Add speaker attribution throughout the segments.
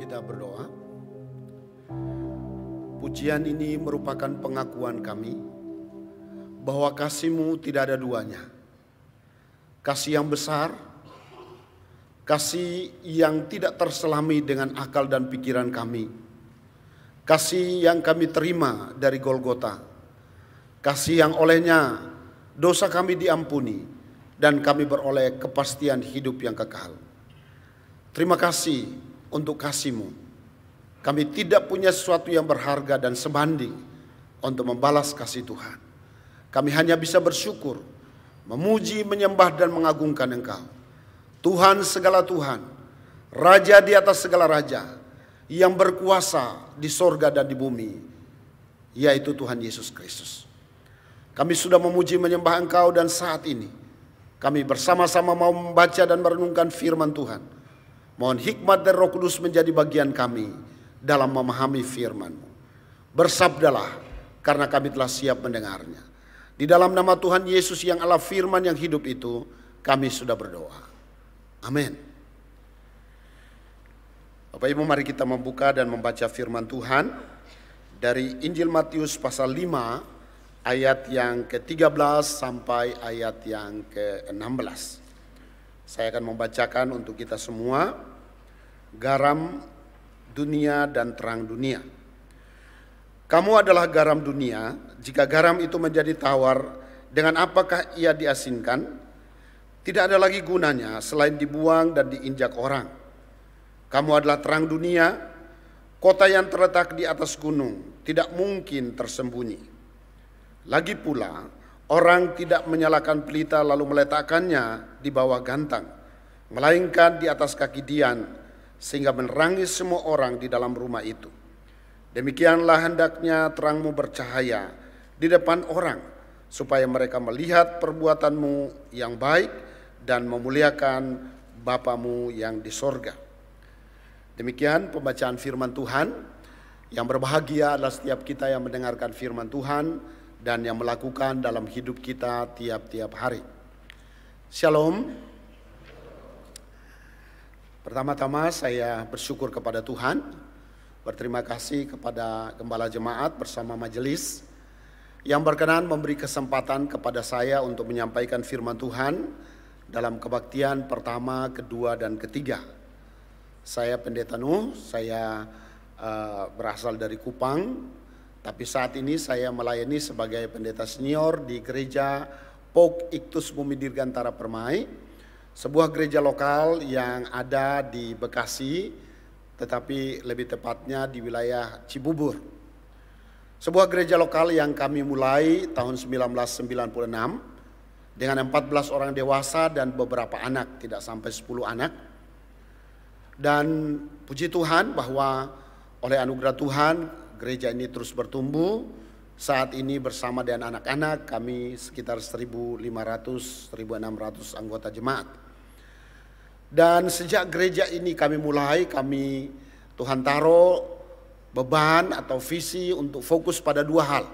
Speaker 1: kita berdoa. Pujian ini merupakan pengakuan kami bahwa kasih-Mu tidak ada duanya. Kasih yang besar, kasih yang tidak terselami dengan akal dan pikiran kami. Kasih yang kami terima dari Golgota. Kasih yang olehnya dosa kami diampuni dan kami beroleh kepastian hidup yang kekal. Terima kasih untuk kasih-Mu. Kami tidak punya sesuatu yang berharga dan sebanding untuk membalas kasih Tuhan. Kami hanya bisa bersyukur, memuji, menyembah dan mengagungkan Engkau. Tuhan segala Tuhan, Raja di atas segala raja, yang berkuasa di sorga dan di bumi, yaitu Tuhan Yesus Kristus. Kami sudah memuji menyembah Engkau dan saat ini kami bersama-sama mau membaca dan merenungkan firman Tuhan. Mohon hikmat dan Roh Kudus menjadi bagian kami dalam memahami firman-Mu. Bersabdalah karena kami telah siap mendengarnya. Di dalam nama Tuhan Yesus yang Allah firman yang hidup itu, kami sudah berdoa. Amin. Bapak Ibu, mari kita membuka dan membaca firman Tuhan dari Injil Matius pasal 5 ayat yang ke-13 sampai ayat yang ke-16. Saya akan membacakan untuk kita semua. Garam dunia dan terang dunia. Kamu adalah garam dunia. Jika garam itu menjadi tawar, dengan apakah ia diasinkan? Tidak ada lagi gunanya selain dibuang dan diinjak orang. Kamu adalah terang dunia. Kota yang terletak di atas gunung tidak mungkin tersembunyi. Lagi pula, orang tidak menyalakan pelita lalu meletakkannya di bawah gantang, melainkan di atas kaki dian, sehingga menerangi semua orang di dalam rumah itu. Demikianlah hendaknya terangmu bercahaya di depan orang, supaya mereka melihat perbuatanmu yang baik dan memuliakan Bapamu yang di sorga. Demikian pembacaan firman Tuhan. Yang berbahagia adalah setiap kita yang mendengarkan firman Tuhan dan yang melakukan dalam hidup kita tiap-tiap hari. Shalom. Pertama-tama saya bersyukur kepada Tuhan, berterima kasih kepada Gembala Jemaat bersama majelis yang berkenan memberi kesempatan kepada saya untuk menyampaikan firman Tuhan dalam kebaktian pertama, kedua, dan ketiga. Saya Pendeta Nuh, saya berasal dari Kupang, tapi saat ini saya melayani sebagai pendeta senior di gereja Pok Iktus Bumi Dirgantara Permai, sebuah gereja lokal yang ada di Bekasi, tetapi lebih tepatnya di wilayah Cibubur. Sebuah gereja lokal yang kami mulai tahun 1996 dengan 14 orang dewasa dan beberapa anak, tidak sampai 10 anak. Dan puji Tuhan bahwa oleh anugerah Tuhan gereja ini terus bertumbuh. Saat ini bersama dengan anak-anak kami sekitar 1.500-1.600 anggota jemaat. Dan sejak gereja ini kami mulai, Tuhan taruh beban atau visi untuk fokus pada dua hal.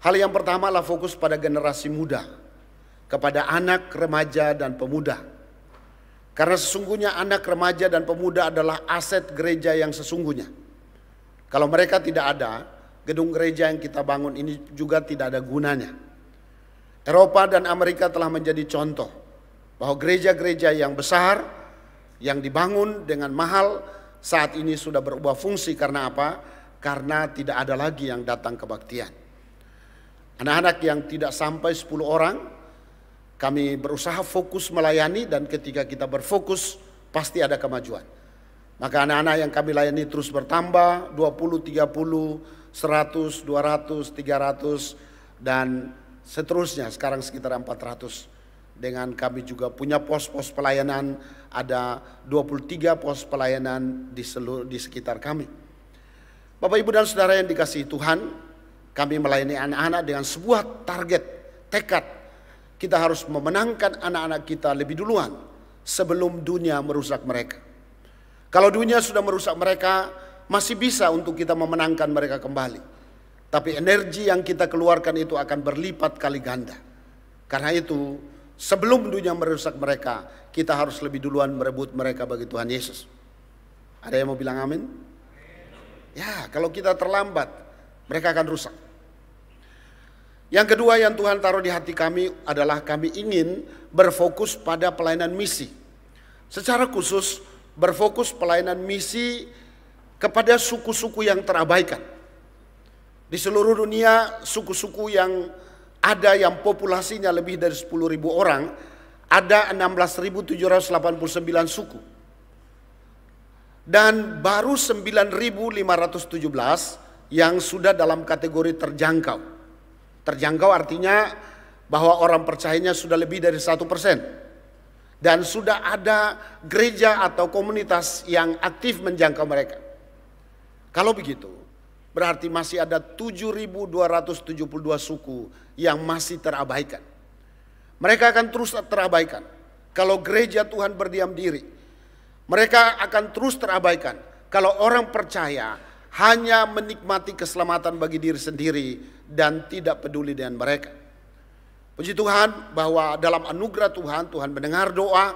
Speaker 1: Hal yang pertama adalah fokus pada generasi muda, kepada anak, remaja, dan pemuda. Karena sesungguhnya anak, remaja, dan pemuda adalah aset gereja yang sesungguhnya. Kalau mereka tidak ada, gedung gereja yang kita bangun ini juga tidak ada gunanya. Eropa dan Amerika telah menjadi contoh bahwa gereja-gereja yang besar, yang dibangun dengan mahal, saat ini sudah berubah fungsi. Karena apa? Karena tidak ada lagi yang datang kebaktian. Anak-anak yang tidak sampai 10 orang, kami berusaha fokus melayani, dan ketika kita berfokus, pasti ada kemajuan. Maka anak-anak yang kami layani terus bertambah, 20, 30, 100, 200, 300, dan seterusnya, sekarang sekitar 400. Dengan kami juga punya pos-pos pelayanan, ada 23 pos pelayanan di sekitar kami. Bapak, Ibu, dan Saudara yang dikasihi Tuhan, kami melayani anak-anak dengan sebuah target, tekad. Kita harus memenangkan anak-anak kita lebih duluan sebelum dunia merusak mereka. Kalau dunia sudah merusak mereka, masih bisa untuk kita memenangkan mereka kembali. Tapi energi yang kita keluarkan itu akan berlipat kali ganda. Karena itu, sebelum dunia merusak mereka, kita harus lebih duluan merebut mereka bagi Tuhan Yesus. Ada yang mau bilang amin? Ya, kalau kita terlambat, mereka akan rusak. Yang kedua yang Tuhan taruh di hati kami adalah kami ingin berfokus pada pelayanan misi. Secara khusus berfokus pelayanan misi kepada suku-suku yang terabaikan. Di seluruh dunia suku-suku yang ada yang populasinya lebih dari 10.000 orang, ada 16.789 suku. Dan baru 9.517 yang sudah dalam kategori terjangkau. Terjangkau artinya bahwa orang percayanya sudah lebih dari 1%. Dan sudah ada gereja atau komunitas yang aktif menjangkau mereka. Kalau begitu, berarti masih ada 7.272 suku yang masih terabaikan. Mereka akan terus terabaikan. Kalau gereja Tuhan berdiam diri, mereka akan terus terabaikan. Kalau orang percaya hanya menikmati keselamatan bagi diri sendiri dan tidak peduli dengan mereka. Puji Tuhan bahwa dalam anugerah Tuhan, Tuhan mendengar doa.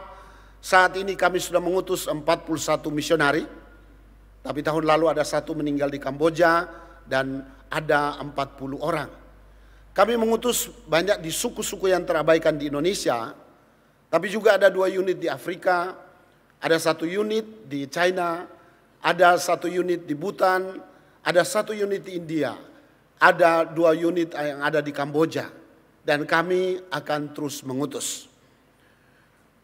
Speaker 1: Saat ini kami sudah mengutus 41 misionari. Tapi tahun lalu ada 1 meninggal di Kamboja dan ada 40 orang. Kami mengutus banyak di suku-suku yang terabaikan di Indonesia. Tapi juga ada 2 unit di Afrika, ada 1 unit di China, ada 1 unit di Bhutan, ada 1 unit di India, ada 2 unit yang ada di Kamboja, dan kami akan terus mengutus.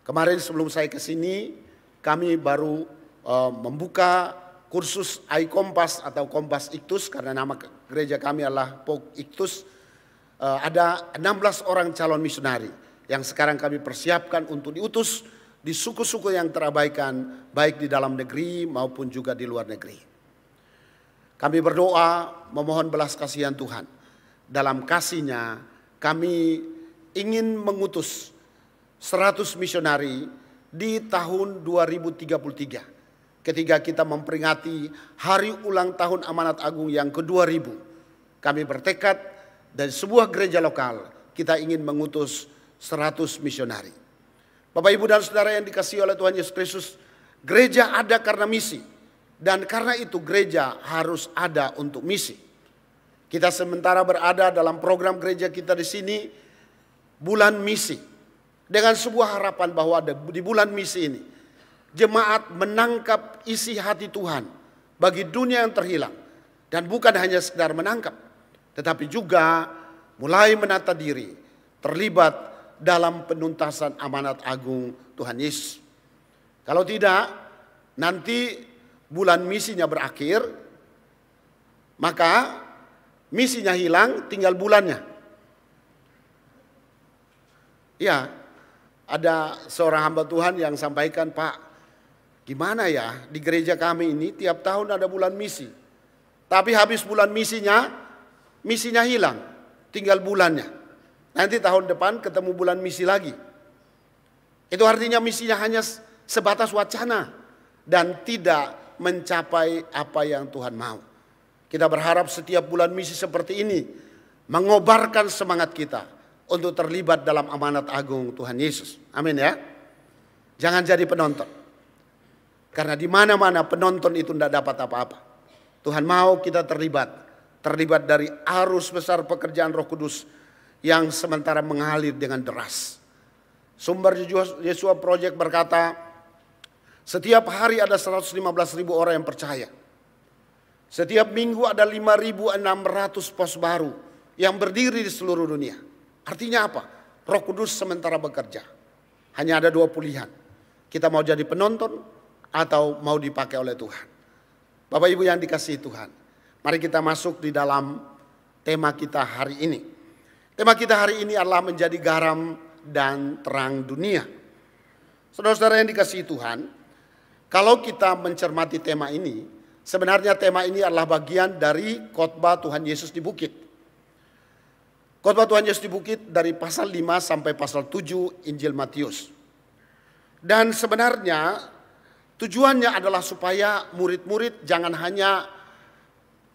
Speaker 1: Kemarin sebelum saya ke sini, kami baru membuka kursus iKompas atau Kompas Iktus, karena nama gereja kami adalah POK Iktus. Ada 16 orang calon misionari yang sekarang kami persiapkan untuk diutus di suku-suku yang terabaikan, baik di dalam negeri maupun juga di luar negeri. Kami berdoa memohon belas kasihan Tuhan. Dalam kasih-Nya kami ingin mengutus 100 misionari di tahun 2033. Ketika kita memperingati hari ulang tahun Amanat Agung yang ke-2000. Kami bertekad dari sebuah gereja lokal kita ingin mengutus 100 misionari. Bapak, Ibu, dan Saudara yang dikasihi oleh Tuhan Yesus Kristus, gereja ada karena misi. Dan karena itu gereja harus ada untuk misi. Kita sementara berada dalam program gereja kita di sini, bulan misi. Dengan sebuah harapan bahwa di bulan misi ini, jemaat menangkap isi hati Tuhan bagi dunia yang terhilang. Dan bukan hanya sekedar menangkap, tetapi juga mulai menata diri, terlibat dalam penuntasan amanat agung Tuhan Yesus. Kalau tidak, nanti bulan misinya berakhir, maka misinya hilang, tinggal bulannya. Ya, ada seorang hamba Tuhan yang sampaikan, Pak, gimana ya di gereja kami ini tiap tahun ada bulan misi. Tapi habis bulan misinya hilang, tinggal bulannya. Nanti tahun depan ketemu bulan misi lagi. Itu artinya misinya hanya sebatas wacana dan tidak mencapai apa yang Tuhan mau. Kita berharap setiap bulan misi seperti ini mengobarkan semangat kita untuk terlibat dalam amanat agung Tuhan Yesus. Amin ya. Jangan jadi penonton. Karena di mana-mana penonton itu tidak dapat apa-apa. Tuhan mau kita terlibat dari arus besar pekerjaan Roh Kudus yang sementara mengalir dengan deras. Sumber Yeshua Project berkata, setiap hari ada 115.000 orang yang percaya. Setiap minggu ada 5.600 pos baru yang berdiri di seluruh dunia. Artinya apa? Roh Kudus sementara bekerja. Hanya ada 2 pilihan. Kita mau jadi penonton atau mau dipakai oleh Tuhan. Bapak Ibu yang dikasihi Tuhan, mari kita masuk di dalam tema kita hari ini. Tema kita hari ini adalah menjadi garam dan terang dunia. Saudara-saudara yang dikasihi Tuhan, kalau kita mencermati tema ini, sebenarnya tema ini adalah bagian dari khotbah Tuhan Yesus di bukit. Khotbah Tuhan Yesus di bukit dari pasal 5 sampai pasal 7 Injil Matius. Dan sebenarnya tujuannya adalah supaya murid-murid jangan hanya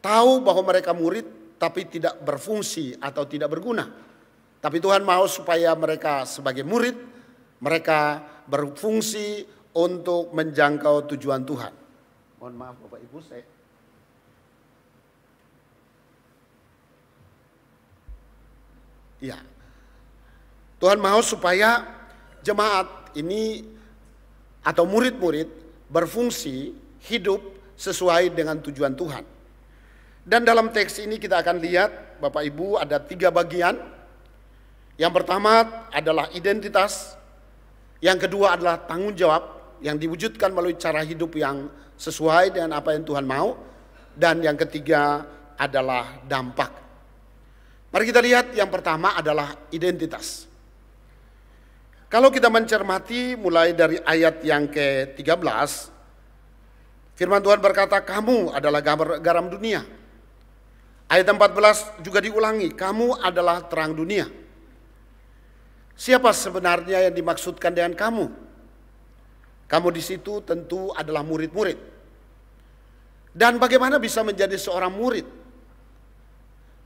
Speaker 1: tahu bahwa mereka murid, tapi tidak berfungsi atau tidak berguna. Tapi Tuhan mau supaya mereka sebagai murid, mereka berfungsi untuk menjangkau tujuan Tuhan. Mohon maaf Bapak Ibu, saya ya. Tuhan mau supaya jemaat ini atau murid-murid berfungsi hidup sesuai dengan tujuan Tuhan. Dan dalam teks ini kita akan lihat Bapak Ibu ada 3 bagian. Yang pertama adalah identitas, yang kedua adalah tanggung jawab yang diwujudkan melalui cara hidup yang sesuai dengan apa yang Tuhan mau, dan yang ketiga adalah dampak. Mari kita lihat yang pertama adalah identitas. Kalau kita mencermati mulai dari ayat yang ke-13, firman Tuhan berkata, kamu adalah garam dunia. Ayat 14 juga diulangi, kamu adalah terang dunia. Siapa sebenarnya yang dimaksudkan dengan kamu? Kamu di situ tentu adalah murid-murid. Dan bagaimana bisa menjadi seorang murid?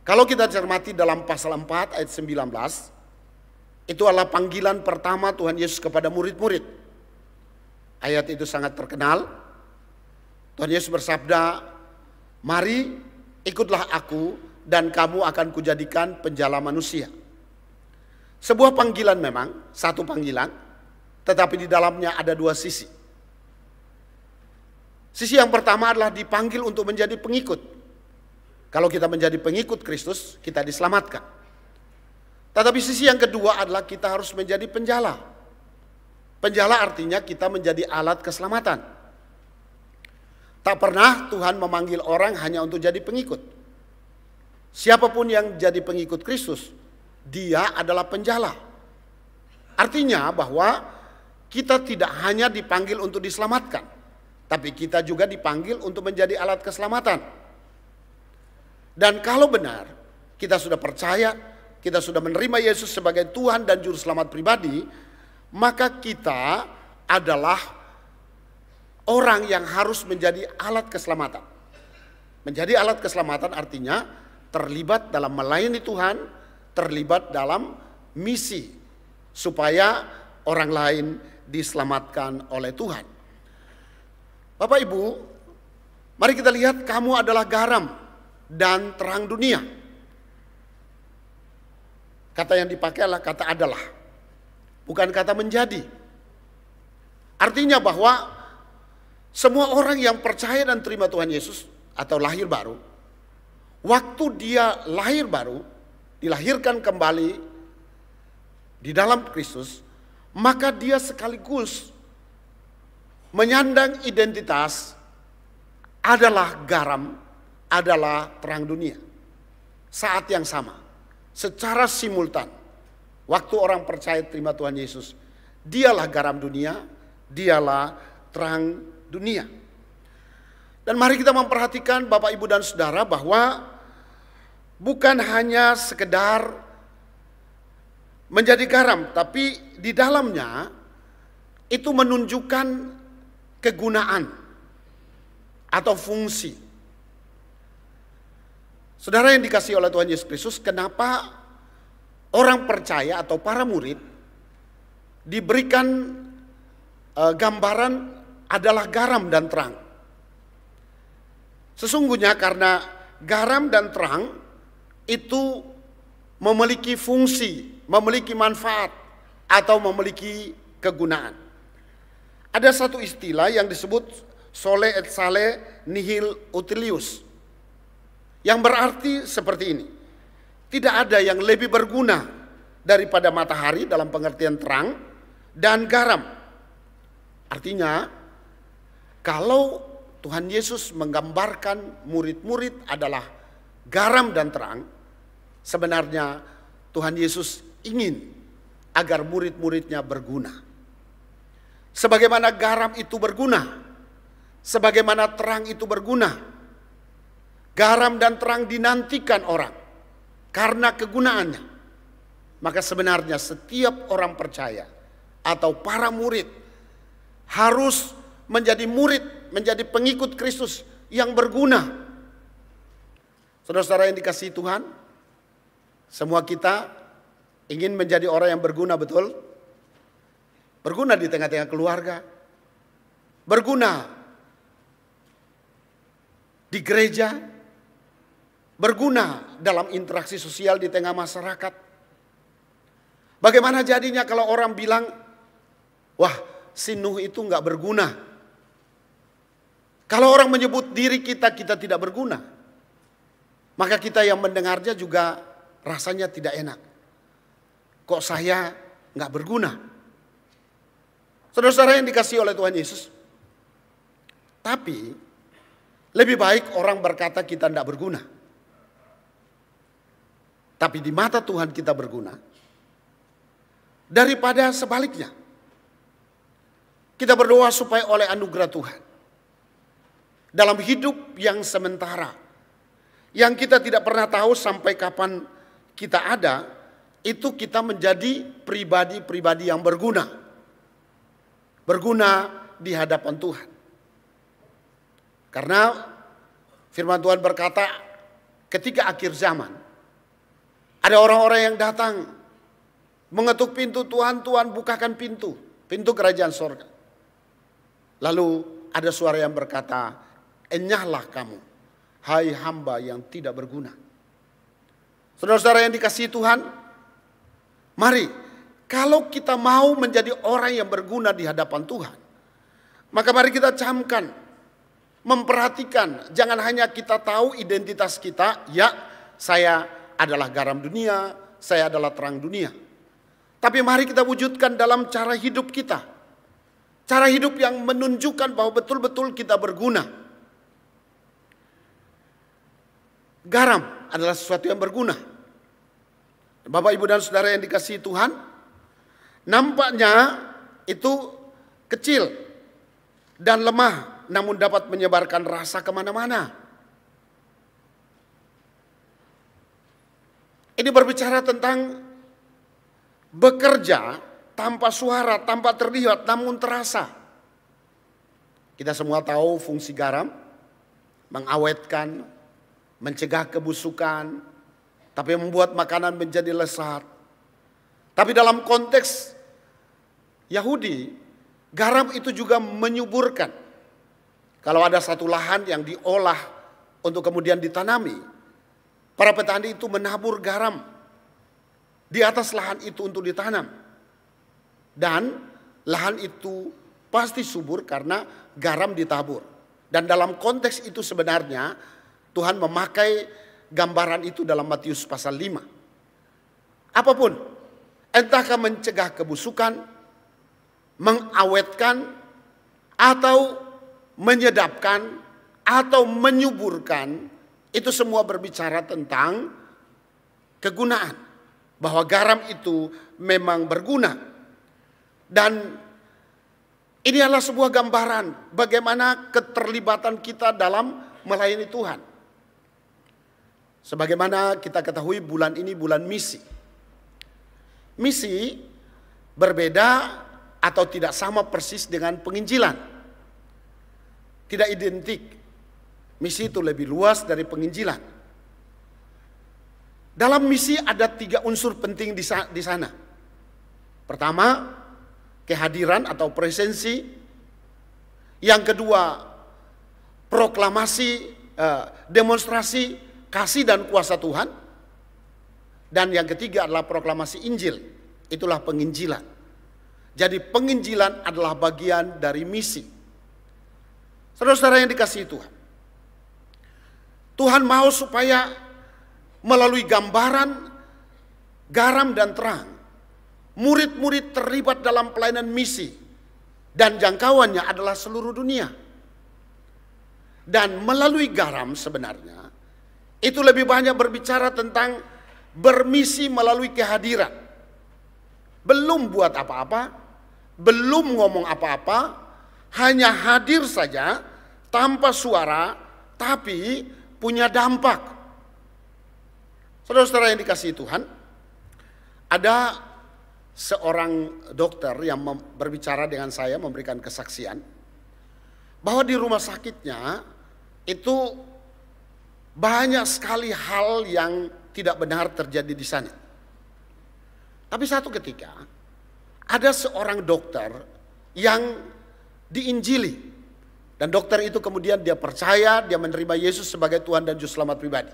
Speaker 1: Kalau kita cermati dalam pasal 4 ayat 19, itu adalah panggilan pertama Tuhan Yesus kepada murid-murid. Ayat itu sangat terkenal. Tuhan Yesus bersabda, mari ikutlah aku dan kamu akan kujadikan penjala manusia. Sebuah panggilan memang, satu panggilan, tetapi di dalamnya ada 2 sisi. Sisi yang pertama adalah dipanggil untuk menjadi pengikut. Kalau kita menjadi pengikut Kristus, kita diselamatkan. Tetapi sisi yang kedua adalah kita harus menjadi penjala. Penjala artinya kita menjadi alat keselamatan. Tak pernah Tuhan memanggil orang hanya untuk jadi pengikut. Siapapun yang jadi pengikut Kristus, dia adalah penjala. Artinya bahwa kita tidak hanya dipanggil untuk diselamatkan, tapi kita juga dipanggil untuk menjadi alat keselamatan. Dan kalau benar kita sudah percaya, kita sudah menerima Yesus sebagai Tuhan dan Juru Selamat pribadi, maka kita adalah orang yang harus menjadi alat keselamatan. Menjadi alat keselamatan artinya terlibat dalam melayani Tuhan, terlibat dalam misi supaya orang lain diselamatkan oleh Tuhan. Bapak Ibu, mari kita lihat kamu adalah garam dan terang dunia. Kata yang dipakai adalah kata adalah, bukan kata menjadi. Artinya bahwa semua orang yang percaya dan terima Tuhan Yesus atau lahir baru, waktu dia lahir baru, dilahirkan kembali di dalam Kristus, maka dia sekaligus menyandang identitas adalah garam, adalah terang dunia. Saat yang sama, secara simultan, waktu orang percaya terima Tuhan Yesus, dialah garam dunia, dialah terang dunia. Dan mari kita memperhatikan Bapak Ibu dan Saudara bahwa bukan hanya sekedar menjadi garam, tapi di dalamnya itu menunjukkan kegunaan atau fungsi. Saudara yang dikasihi oleh Tuhan Yesus Kristus, kenapa orang percaya atau para murid diberikan gambaran adalah garam dan terang? Sesungguhnya karena garam dan terang itu memiliki fungsi, memiliki manfaat, atau memiliki kegunaan. Ada satu istilah yang disebut sole et sale nihil utilius, yang berarti seperti ini: tidak ada yang lebih berguna daripada matahari dalam pengertian terang dan garam. Artinya, kalau Tuhan Yesus menggambarkan murid-murid adalah garam dan terang, sebenarnya Tuhan Yesus ingin agar murid-muridnya berguna. Sebagaimana garam itu berguna, sebagaimana terang itu berguna. Garam dan terang dinantikan orang karena kegunaannya. Maka sebenarnya setiap orang percaya atau para murid harus menjadi murid, menjadi pengikut Kristus yang berguna. Saudara-saudara yang dikasihi Tuhan, semua kita ingin menjadi orang yang berguna, betul? Berguna di tengah-tengah keluarga, berguna di gereja, berguna dalam interaksi sosial di tengah masyarakat. Bagaimana jadinya kalau orang bilang, wah si Nuh itu nggak berguna. Kalau orang menyebut diri kita tidak berguna, maka kita yang mendengarnya juga rasanya tidak enak. Kok saya nggak berguna? Saudara-saudara yang dikasihi oleh Tuhan Yesus, tapi lebih baik orang berkata kita tidak berguna. Tapi di mata Tuhan kita berguna. Daripada sebaliknya. Kita berdoa supaya oleh anugerah Tuhan. Dalam hidup yang sementara. Yang kita tidak pernah tahu sampai kapan kita ada. Itu kita menjadi pribadi-pribadi yang berguna. Berguna di hadapan Tuhan. Karena firman Tuhan berkata, ketika akhir zaman, ada orang-orang yang datang mengetuk pintu, Tuhan, Tuhan bukakan pintu kerajaan sorga. Lalu ada suara yang berkata, enyahlah kamu, hai hamba yang tidak berguna. Saudara-saudara yang dikasihi Tuhan, mari, kalau kita mau menjadi orang yang berguna di hadapan Tuhan, maka mari kita camkan, memperhatikan, jangan hanya kita tahu identitas kita, ya saya adalah garam dunia, saya adalah terang dunia. Tapi mari kita wujudkan dalam cara hidup kita. Cara hidup yang menunjukkan bahwa betul-betul kita berguna. Garam adalah sesuatu yang berguna. Bapak, Ibu, dan Saudara yang dikasihi Tuhan, nampaknya itu kecil dan lemah, namun dapat menyebarkan rasa kemana-mana. Ini berbicara tentang bekerja tanpa suara, tanpa terlihat, namun terasa. Kita semua tahu fungsi garam, mengawetkan, mencegah kebusukan, tapi membuat makanan menjadi lezat. Tapi dalam konteks Yahudi, garam itu juga menyuburkan. Kalau ada satu lahan yang diolah untuk kemudian ditanami, para petani itu menabur garam di atas lahan itu untuk ditanam. Dan lahan itu pasti subur karena garam ditabur. Dan dalam konteks itu sebenarnya Tuhan memakai gambaran itu dalam Matius pasal 5. Apapun, entahkah mencegah kebusukan, mengawetkan, atau menyedapkan, atau menyuburkan, itu semua berbicara tentang kegunaan. Bahwa garam itu memang berguna. Dan ini adalah sebuah gambaran bagaimana keterlibatan kita dalam melayani Tuhan. Sebagaimana kita ketahui bulan ini bulan misi. Misi berbeda atau tidak sama persis dengan penginjilan. Tidak identik. Misi itu lebih luas dari penginjilan. Dalam misi ada 3 unsur penting di sana. Pertama, kehadiran atau presensi. Yang kedua, proklamasi, demonstrasi kasih dan kuasa Tuhan. Dan yang ketiga adalah proklamasi Injil. Itulah penginjilan. Jadi penginjilan adalah bagian dari misi. Saudara-saudara yang dikasihi Tuhan. Tuhan mau supaya melalui gambaran garam dan terang, murid-murid terlibat dalam pelayanan misi. Dan jangkauannya adalah seluruh dunia. Dan melalui garam sebenarnya, itu lebih banyak berbicara tentang bermisi melalui kehadiran. Belum buat apa-apa, belum ngomong apa-apa, hanya hadir saja tanpa suara, tapi punya dampak. Saudara-saudara yang dikasihi Tuhan, ada seorang dokter yang berbicara dengan saya, memberikan kesaksian, bahwa di rumah sakitnya itu banyak sekali hal yang tidak benar terjadi di sana. Tapi satu ketika, ada seorang dokter yang diinjili Dan dokter itu kemudian dia percaya, dia menerima Yesus sebagai Tuhan dan Juru Selamat pribadi.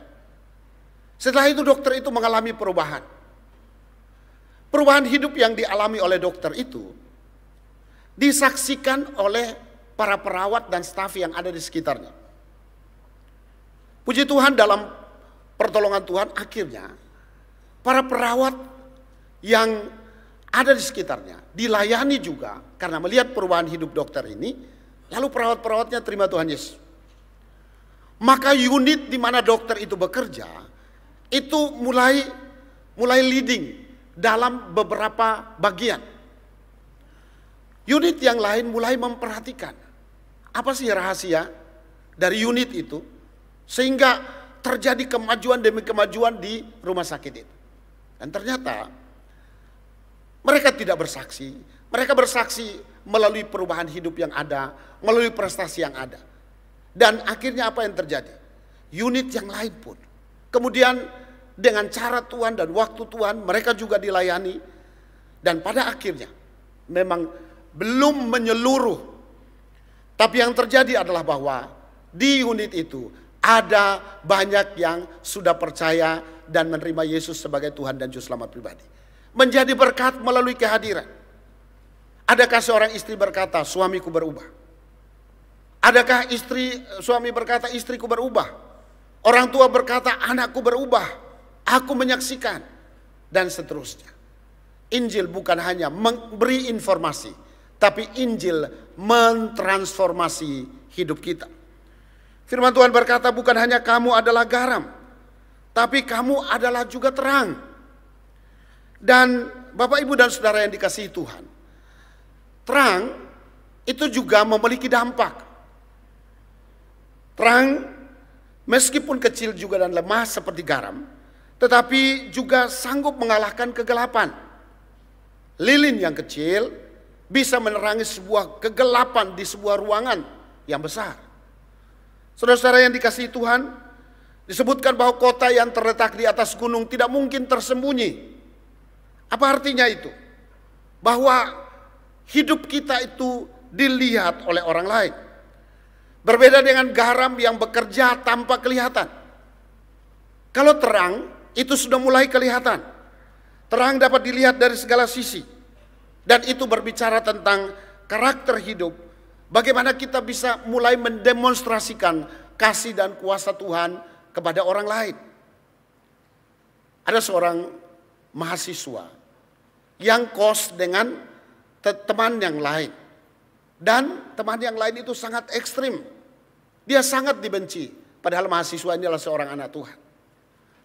Speaker 1: Setelah itu dokter itu mengalami perubahan. Perubahan hidup yang dialami oleh dokter itu disaksikan oleh para perawat dan staf yang ada di sekitarnya. Puji Tuhan, dalam pertolongan Tuhan akhirnya para perawat yang ada di sekitarnya dilayani juga karena melihat perubahan hidup dokter ini. Lalu perawat-perawatnya terima Tuhan Yesus. Maka unit di mana dokter itu bekerja itu mulai leading dalam beberapa bagian. Unit yang lain mulai memperhatikan apa sih rahasia dari unit itu sehingga terjadi kemajuan demi kemajuan di rumah sakit itu. Dan ternyata mereka tidak bersaksi. Mereka bersaksi melalui perubahan hidup yang ada, melalui prestasi yang ada. Dan akhirnya apa yang terjadi? Unit yang lain pun kemudian dengan cara Tuhan dan waktu Tuhan mereka juga dilayani. Dan pada akhirnya memang belum menyeluruh. Tapi yang terjadi adalah bahwa di unit itu ada banyak yang sudah percaya dan menerima Yesus sebagai Tuhan dan Juru Selamat pribadi. Menjadi berkat melalui kehadiran. Adakah seorang istri berkata, suamiku berubah? Adakah suami berkata, istriku berubah? Orang tua berkata, anakku berubah. Aku menyaksikan. Dan seterusnya. Injil bukan hanya memberi informasi, tapi Injil mentransformasi hidup kita. Firman Tuhan berkata, bukan hanya kamu adalah garam, tapi kamu adalah juga terang. Dan Bapak, Ibu, dan Saudara yang dikasihi Tuhan, terang itu juga memiliki dampak. Terang meskipun kecil juga dan lemah seperti garam, tetapi juga sanggup mengalahkan kegelapan. Lilin yang kecil bisa menerangi sebuah kegelapan di sebuah ruangan yang besar. Saudara-saudara yang dikasihi Tuhan, disebutkan bahwa kota yang terletak di atas gunung tidak mungkin tersembunyi. Apa artinya itu? Bahwa hidup kita itu dilihat oleh orang lain. Berbeda dengan garam yang bekerja tanpa kelihatan. Kalau terang itu sudah mulai kelihatan. Terang dapat dilihat dari segala sisi. Dan itu berbicara tentang karakter hidup. Bagaimana kita bisa mulai mendemonstrasikan kasih dan kuasa Tuhan kepada orang lain. Ada seorang mahasiswa yang kos dengan teman yang lain. Dan teman yang lain itu sangat ekstrim. Dia sangat dibenci. Padahal mahasiswa ini adalah seorang anak Tuhan.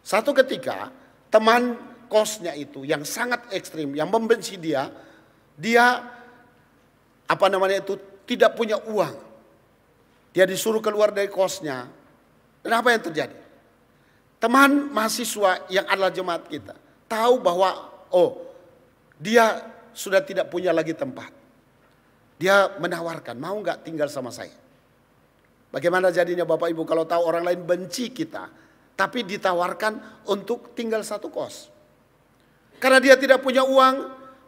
Speaker 1: Satu ketika teman kosnya itu yang sangat ekstrim, yang membenci dia tidak punya uang. Dia disuruh keluar dari kosnya. Dan apa yang terjadi? Teman mahasiswa yang adalah jemaat kita tahu bahwa dia sudah tidak punya lagi tempat. Dia menawarkan, mau nggak tinggal sama saya? Bagaimana jadinya Bapak Ibu kalau tahu orang lain benci kita, tapi ditawarkan untuk tinggal satu kos? Karena dia tidak punya uang,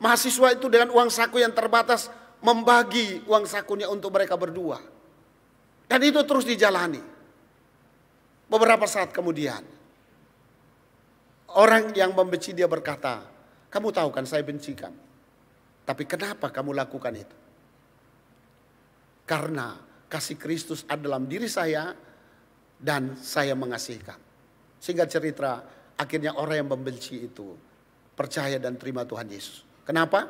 Speaker 1: mahasiswa itu dengan uang saku yang terbatas membagi uang sakunya untuk mereka berdua. Dan itu terus dijalani. Beberapa saat kemudian, orang yang membenci dia berkata, kamu tahu kan saya benci kamu. Tapi kenapa kamu lakukan itu? Karena kasih Kristus ada dalam diri saya dan saya mengasihi kamu. Sehingga cerita akhirnya orang yang membenci itu percaya dan terima Tuhan Yesus. Kenapa?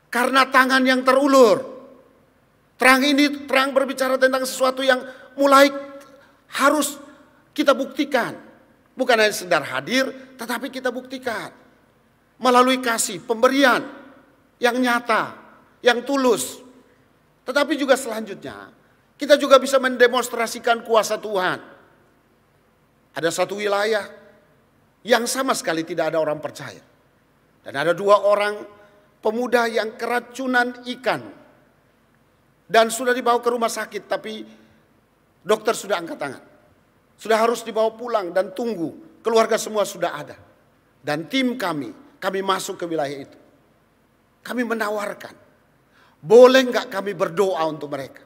Speaker 1: Karena tangan yang terulur. Terang berbicara tentang sesuatu yang mulai harus kita buktikan. Bukan hanya sekedar hadir, tetapi kita buktikan. Melalui kasih, pemberian yang nyata, yang tulus. Tetapi juga selanjutnya, kita juga bisa mendemonstrasikan kuasa Tuhan. Ada satu wilayah yang sama sekali tidak ada orang percaya. Dan ada dua orang pemuda yang keracunan ikan. Dan sudah dibawa ke rumah sakit, tapi dokter sudah angkat tangan. Sudah harus dibawa pulang dan tunggu. Keluarga semua sudah ada. Dan tim kami masuk ke wilayah itu. Kami menawarkan, boleh nggak kami berdoa untuk mereka?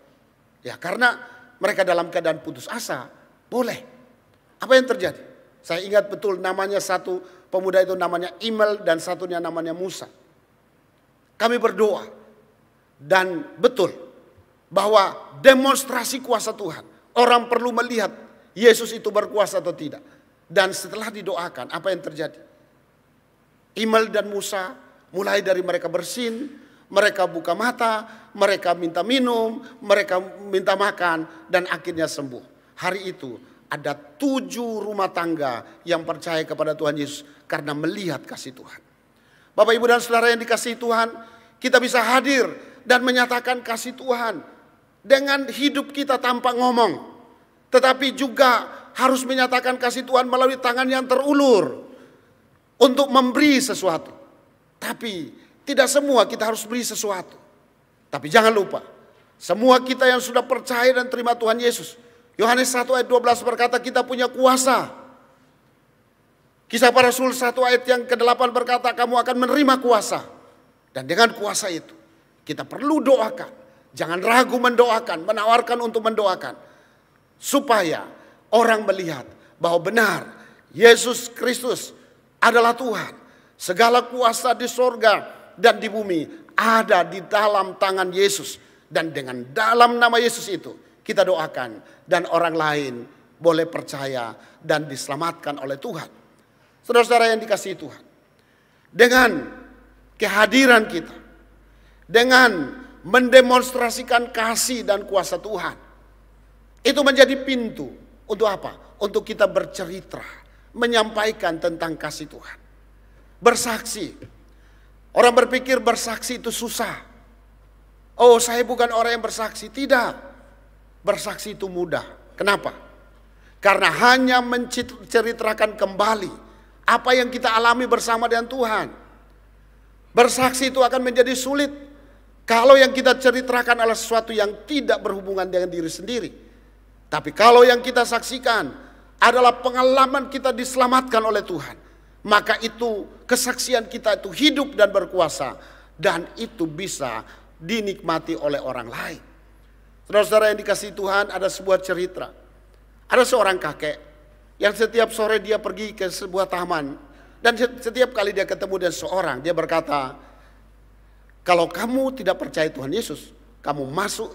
Speaker 1: Ya karena mereka dalam keadaan putus asa, boleh. Apa yang terjadi? Saya ingat betul namanya satu pemuda itu namanya Imel dan satunya namanya Musa. Kami berdoa dan betul bahwa demonstrasi kuasa Tuhan. Orang perlu melihat Yesus itu berkuasa atau tidak. Dan setelah didoakan, apa yang terjadi? Imel dan Musa mulai dari mereka bersin, mereka buka mata, mereka minta minum, mereka minta makan, dan akhirnya sembuh. Hari itu ada 7 rumah tangga yang percaya kepada Tuhan Yesus karena melihat kasih Tuhan. Bapak, Ibu, dan Saudara yang dikasihi Tuhan, kita bisa hadir dan menyatakan kasih Tuhan dengan hidup kita tanpa ngomong. Tetapi juga harus menyatakan kasih Tuhan melalui tangan yang terulur untuk memberi sesuatu. Tapi tidak semua kita harus beri sesuatu. Tapi jangan lupa, semua kita yang sudah percaya dan terima Tuhan Yesus, Yohanes 1 ayat 12 berkata kita punya kuasa. Kisah Para Rasul 1 ayat yang ke-8 berkata kamu akan menerima kuasa. Dan dengan kuasa itu kita perlu doakan. Jangan ragu mendoakan, menawarkan untuk mendoakan. Supaya orang melihat bahwa benar Yesus Kristus adalah Tuhan. Segala kuasa di sorga dan di bumi ada di dalam tangan Yesus. Dan dengan dalam nama Yesus itu kita doakan. Dan orang lain boleh percaya dan diselamatkan oleh Tuhan. Saudara-saudara yang dikasihi Tuhan. Dengan kehadiran kita. Dengan mendemonstrasikan kasih dan kuasa Tuhan. Itu menjadi pintu. Untuk apa? Untuk kita bercerita. Menyampaikan tentang kasih Tuhan. Bersaksi. Orang berpikir bersaksi itu susah. Oh, saya bukan orang yang bersaksi. Tidak. Bersaksi itu mudah. Kenapa? Karena hanya menceritakan kembali apa yang kita alami bersama dengan Tuhan. Bersaksi itu akan menjadi sulit kalau yang kita ceritakan adalah sesuatu yang tidak berhubungan dengan diri sendiri. Tapi kalau yang kita saksikan adalah pengalaman kita diselamatkan oleh Tuhan, maka itu kesaksian kita itu hidup dan berkuasa. Dan itu bisa dinikmati oleh orang lain. Saudara-saudara yang dikasihi Tuhan, ada sebuah cerita. Ada seorang kakek yang setiap sore dia pergi ke sebuah taman. Dan setiap kali dia ketemu dengan seorang, dia berkata, kalau kamu tidak percaya Tuhan Yesus, kamu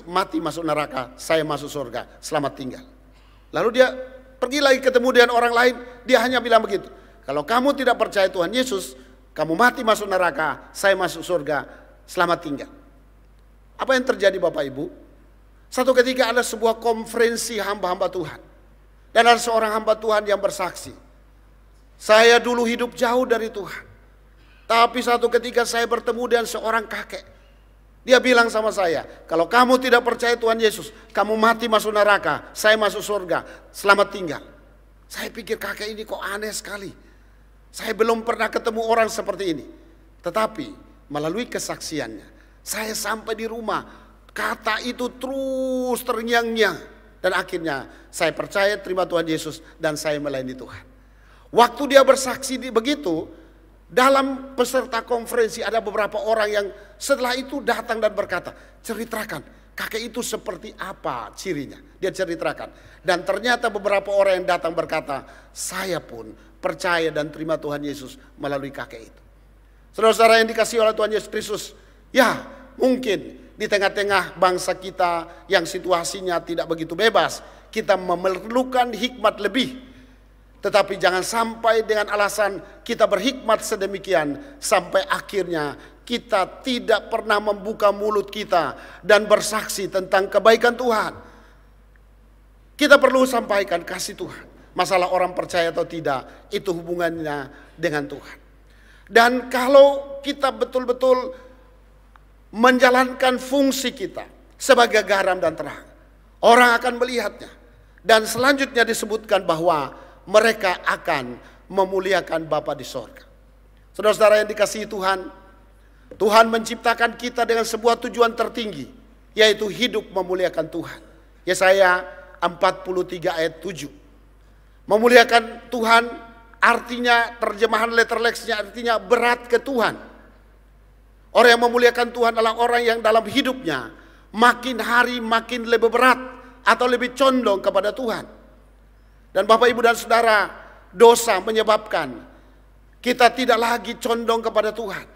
Speaker 1: mati masuk neraka, saya masuk surga, selamat tinggal. Lalu dia pergi lagi ketemu dengan orang lain, dia hanya bilang begitu. Kalau kamu tidak percaya Tuhan Yesus, kamu mati masuk neraka, saya masuk surga, selamat tinggal. Apa yang terjadi Bapak Ibu? Satu ketika ada sebuah konferensi hamba-hamba Tuhan. Dan ada seorang hamba Tuhan yang bersaksi. Saya dulu hidup jauh dari Tuhan. Tapi satu ketika saya bertemu dengan seorang kakek. Dia bilang sama saya, kalau kamu tidak percaya Tuhan Yesus, kamu mati masuk neraka, saya masuk surga, selamat tinggal. Saya pikir kakek ini kok aneh sekali. Saya belum pernah ketemu orang seperti ini. Tetapi melalui kesaksiannya, saya sampai di rumah, kata itu terus terngiang-ngiang. Dan akhirnya saya percaya terima Tuhan Yesus dan saya melayani Tuhan. Waktu dia bersaksi begitu, dalam peserta konferensi ada beberapa orang yang setelah itu datang dan berkata, ceritakan kakek itu seperti apa cirinya. Dia ceritakan. Dan ternyata beberapa orang yang datang berkata, saya pun percaya dan terima Tuhan Yesus melalui kakek itu. Saudara-saudara yang dikasihi oleh Tuhan Yesus Kristus, ya mungkin di tengah-tengah bangsa kita yang situasinya tidak begitu bebas, kita memerlukan hikmat lebih. Tetapi jangan sampai dengan alasan kita berhikmat sedemikian sampai akhirnya kita tidak pernah membuka mulut kita dan bersaksi tentang kebaikan Tuhan. Kita perlu sampaikan kasih Tuhan. Masalah orang percaya atau tidak, itu hubungannya dengan Tuhan. Dan kalau kita betul-betul menjalankan fungsi kita sebagai garam dan terang, orang akan melihatnya. Dan selanjutnya disebutkan bahwa mereka akan memuliakan Bapa di sorga. Saudara-saudara yang dikasihi Tuhan, Tuhan menciptakan kita dengan sebuah tujuan tertinggi, yaitu hidup memuliakan Tuhan. Yesaya 43 ayat 7. Memuliakan Tuhan artinya, terjemahan letterlexnya artinya berat ke Tuhan. Orang yang memuliakan Tuhan adalah orang yang dalam hidupnya makin hari makin lebih berat atau lebih condong kepada Tuhan. Dan Bapak, Ibu, dan Saudara, dosa menyebabkan kita tidak lagi condong kepada Tuhan.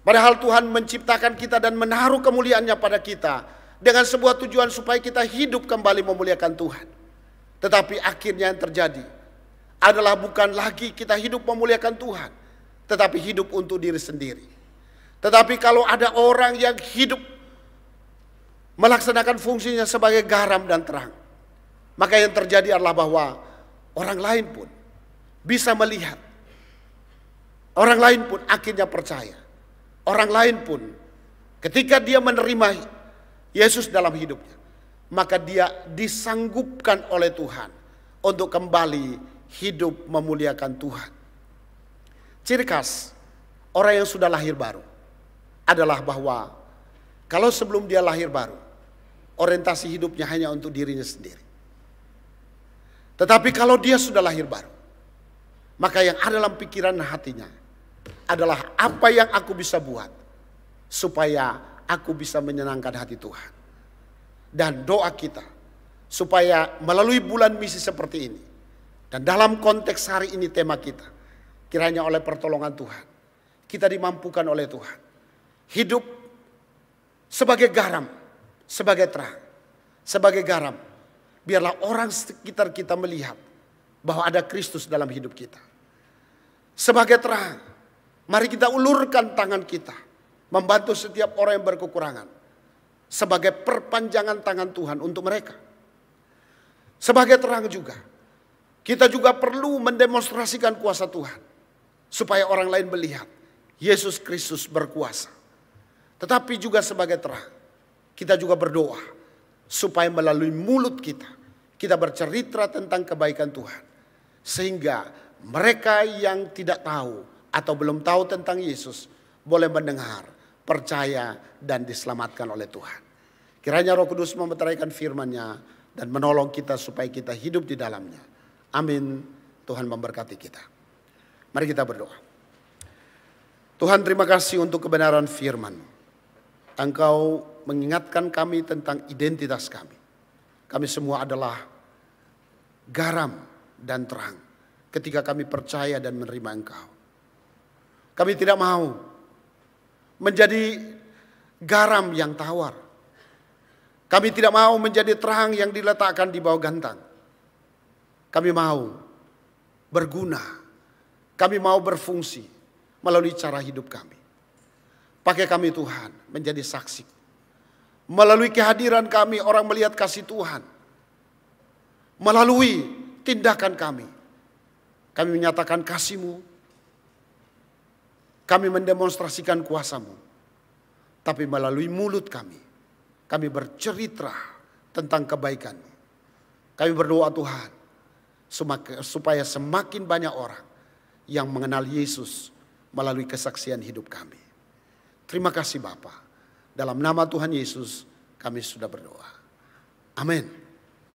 Speaker 1: Padahal Tuhan menciptakan kita dan menaruh kemuliaannya pada kita dengan sebuah tujuan supaya kita hidup kembali memuliakan Tuhan. Tetapi akhirnya yang terjadi adalah bukan lagi kita hidup memuliakan Tuhan, tetapi hidup untuk diri sendiri. Tetapi kalau ada orang yang hidup melaksanakan fungsinya sebagai garam dan terang, maka yang terjadi adalah bahwa orang lain pun bisa melihat. Orang lain pun akhirnya percaya. Orang lain pun ketika dia menerima Yesus dalam hidupnya, maka dia disanggupkan oleh Tuhan untuk kembali hidup memuliakan Tuhan. Ciri khas orang yang sudah lahir baru adalah bahwa kalau sebelum dia lahir baru, orientasi hidupnya hanya untuk dirinya sendiri. Tetapi kalau dia sudah lahir baru, maka yang ada dalam pikiran dan hatinya adalah apa yang aku bisa buat supaya aku bisa menyenangkan hati Tuhan. Dan doa kita supaya melalui bulan misi seperti ini, dan dalam konteks hari ini tema kita, kiranya oleh pertolongan Tuhan kita dimampukan oleh Tuhan hidup sebagai garam, sebagai terang, sebagai garam. Biarlah orang sekitar kita melihat bahwa ada Kristus dalam hidup kita. Sebagai terang, mari kita ulurkan tangan kita membantu setiap orang yang berkekurangan sebagai perpanjangan tangan Tuhan untuk mereka. Sebagai terang juga, kita juga perlu mendemonstrasikan kuasa Tuhan supaya orang lain melihat Yesus Kristus berkuasa. Tetapi juga sebagai terang, kita juga berdoa supaya melalui mulut kita, kita bercerita tentang kebaikan Tuhan. Sehingga mereka yang tidak tahu atau belum tahu tentang Yesus boleh mendengar, percaya, dan diselamatkan oleh Tuhan. Kiranya Roh Kudus memeteraikan firman-Nya dan menolong kita supaya kita hidup di dalamnya. Amin. Tuhan memberkati kita. Mari kita berdoa. Tuhan, terima kasih untuk kebenaran firman-Mu. Engkau mengingatkan kami tentang identitas kami. Kami semua adalah garam dan terang ketika kami percaya dan menerima Engkau. Kami tidak mau menjadi garam yang tawar. Kami tidak mau menjadi terang yang diletakkan di bawah gantang. Kami mau berguna. Kami mau berfungsi melalui cara hidup kami. Pakai kami Tuhan menjadi saksi. Melalui kehadiran kami orang melihat kasih Tuhan. Melalui tindakan kami menyatakan kasih-Mu. Kami mendemonstrasikan kuasa-Mu. Tapi melalui mulut kami bercerita tentang kebaikan-Mu. Kami berdoa Tuhan supaya semakin banyak orang yang mengenal Yesus melalui kesaksian hidup kami. Terima kasih Bapa. Dalam nama Tuhan Yesus kami sudah berdoa. Amin.